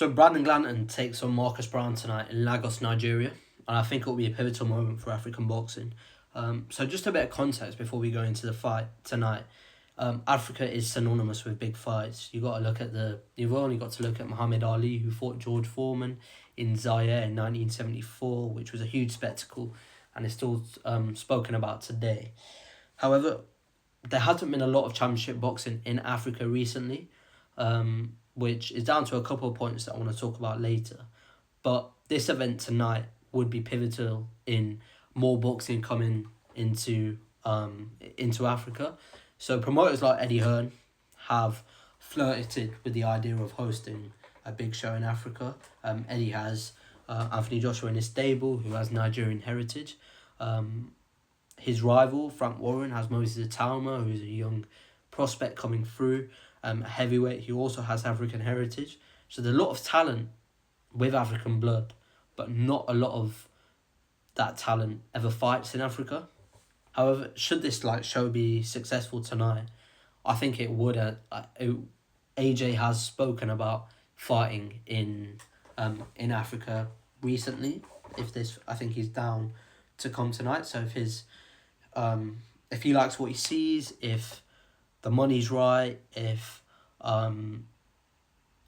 So Brandon Glanton takes on Marcus Brown tonight in Lagos, Nigeria, and I think it will be a pivotal moment for African boxing. So just a bit of context before we go into the fight tonight. Africa is synonymous with big fights. You've only got to look at Muhammad Ali, who fought George Foreman in Zaire in 1974, which was a huge spectacle, and is still spoken about today. However, there hasn't been a lot of championship boxing in Africa recently, which is down to a couple of points that I want to talk about later. But this event tonight would be pivotal in more boxing coming into Africa. So promoters like Eddie Hearn have flirted with the idea of hosting a big show in Africa. Eddie has Anthony Joshua in his stable, who has Nigerian heritage. His rival, Frank Warren, has Moses Atalma, who's a young prospect coming through. Heavyweight, he also has African heritage. So there's a lot of talent with African blood, but not a lot of that talent ever fights in Africa. However, should this show be successful tonight, I think it would. AJ has spoken about fighting in Africa recently. I think he's down to come tonight. So if he likes what he sees, if the money's right, if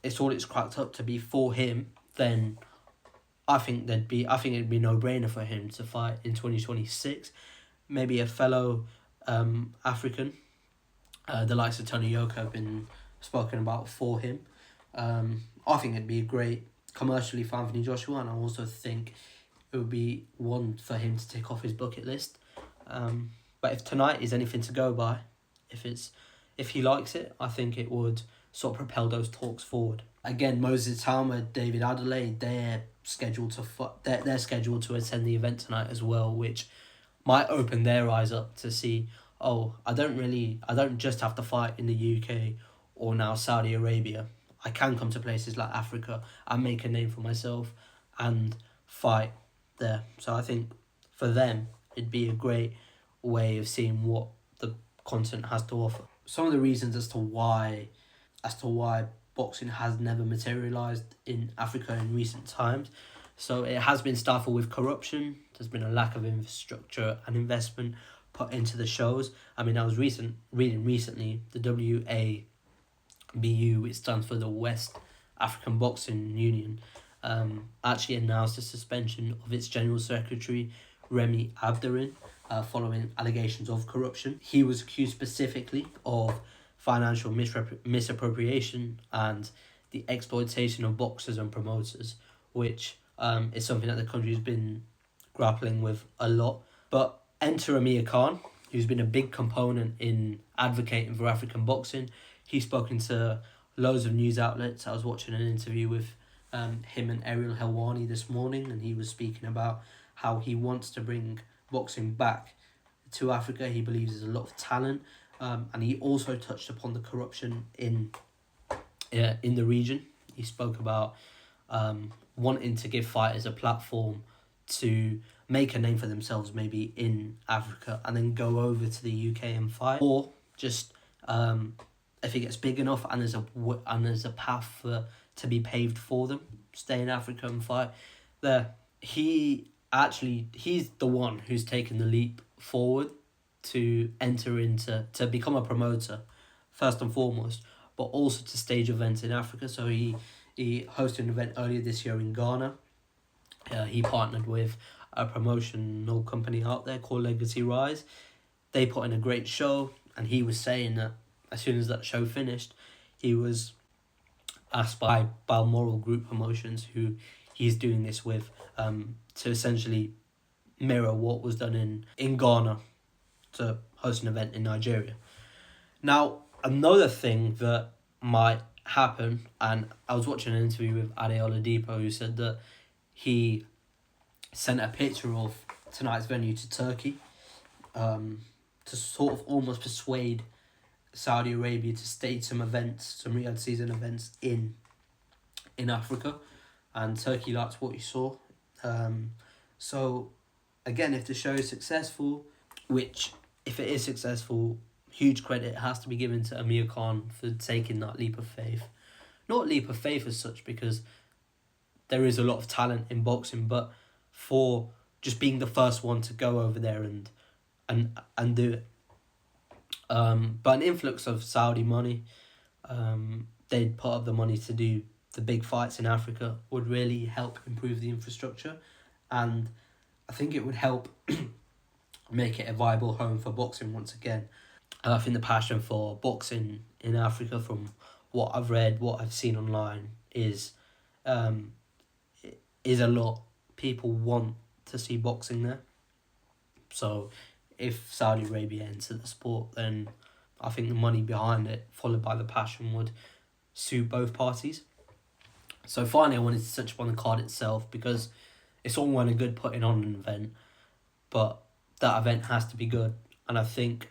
it's cracked up to be for him, then I think it'd be no brainer for him to fight in 2026. Maybe a fellow African, the likes of Tony Yoka have been spoken about for him. I think it'd be great commercially for Anthony Joshua, and I also think it would be one for him to tick off his bucket list. But if tonight is anything to go by, if he likes it, I think it would sort of propel those talks forward. Again, Moses Talma, David Adelaide, they're scheduled to attend the event tonight as well, which might open their eyes up to see, I don't just have to fight in the UK or now Saudi Arabia. I can come to places like Africa and make a name for myself and fight there. So I think for them, it'd be a great way of seeing what the continent has to offer. Some of the reasons as to why boxing has never materialised in Africa in recent times. So it has been stifled with corruption. There's been a lack of infrastructure and investment put into the shows. I mean, I was reading recently, the WABU, which stands for the West African Boxing Union, actually announced the suspension of its General Secretary, Remy Abderin, following allegations of corruption. He was accused specifically of financial misappropriation and the exploitation of boxers and promoters, which is something that the country's been grappling with a lot. But enter Amir Khan, who's been a big component in advocating for African boxing. He's spoken to loads of news outlets. I was watching an interview with him and Ariel Helwani this morning, and he was speaking about how he wants to bring boxing back to Africa. He believes there's a lot of talent, and he also touched upon the corruption in the region. He spoke about wanting to give fighters a platform to make a name for themselves, maybe in Africa, and then go over to the UK and fight, or just if it gets big enough and there's a path to be paved for them, stay in Africa and fight there. He's the one who's taken the leap forward to to become a promoter first and foremost, but also to stage events in Africa. So he hosted an event earlier this year in Ghana. He partnered with a promotional company out there called Legacy Rise. They put in a great show, and he was saying that as soon as that show finished, he was asked by Balmoral Group Promotions, who he's doing this with, to essentially mirror what was done in Ghana to host an event in Nigeria. Now, another thing that might happen, and I was watching an interview with Ade Oladipo, who said that he sent a picture of tonight's venue to Turkey to sort of almost persuade Saudi Arabia to stage some Riyadh season events in Africa, and Turkey liked what he saw. So again, if the show is successful, which if it is successful, huge credit has to be given to Amir Khan for taking that leap of faith. Not leap of faith as such, because there is a lot of talent in boxing, but for just being the first one to go over there and do it. But an influx of Saudi money, they'd put up the money to do the big fights in Africa, would really help improve the infrastructure, and I think it would help make it a viable home for boxing once again. I think the passion for boxing in Africa, from what I've read, what I've seen online, um, is a lot. People want to see boxing there. So if Saudi Arabia entered the sport, then I think the money behind it, followed by the passion, would suit both parties. So finally, I wanted to touch upon the card itself, because it's all well and good putting on an event, but that event has to be good. And I think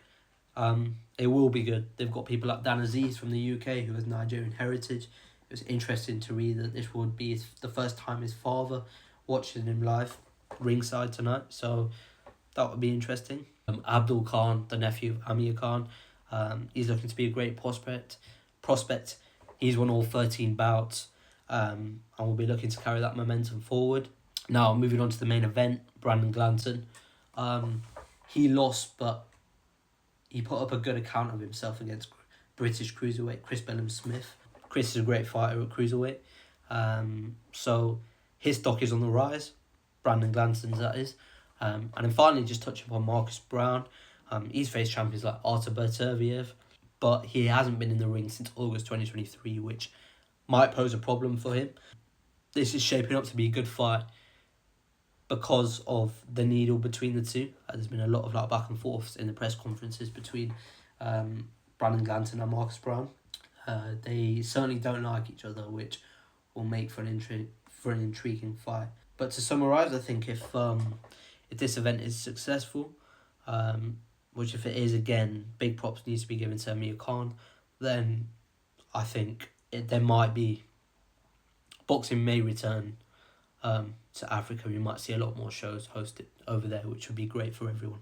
it will be good. They've got people like Dan Aziz from the UK, who has Nigerian heritage. It was interesting to read that this would be the first time his father watching him live ringside tonight. So that would be interesting. Abdul Khan, the nephew of Amir Khan, he's looking to be a great prospect. He's won all 13 bouts, and will be looking to carry that momentum forward. Now, moving on to the main event, Brandon Glanton. He lost, but he put up a good account of himself against British cruiserweight Chris Bellum-Smith. Chris is a great fighter at cruiserweight. So his stock is on the rise. Brandon Glanton's, that is. And then finally, just touching upon Marcus Browne. He's faced champions like Artur Beterbiev, but he hasn't been in the ring since August 2023, which might pose a problem for him. This is shaping up to be a good fight because of the needle between the two. There's been a lot of back and forth in the press conferences between Brandon Glanton and Marcus Browne. They certainly don't like each other, which will make for an intriguing fight. But to summarise, I think if this event is successful, which if it is, again, big props needs to be given to Amir Khan, then I think there might be, boxing may return to Africa. We might see a lot more shows hosted over there, which would be great for everyone.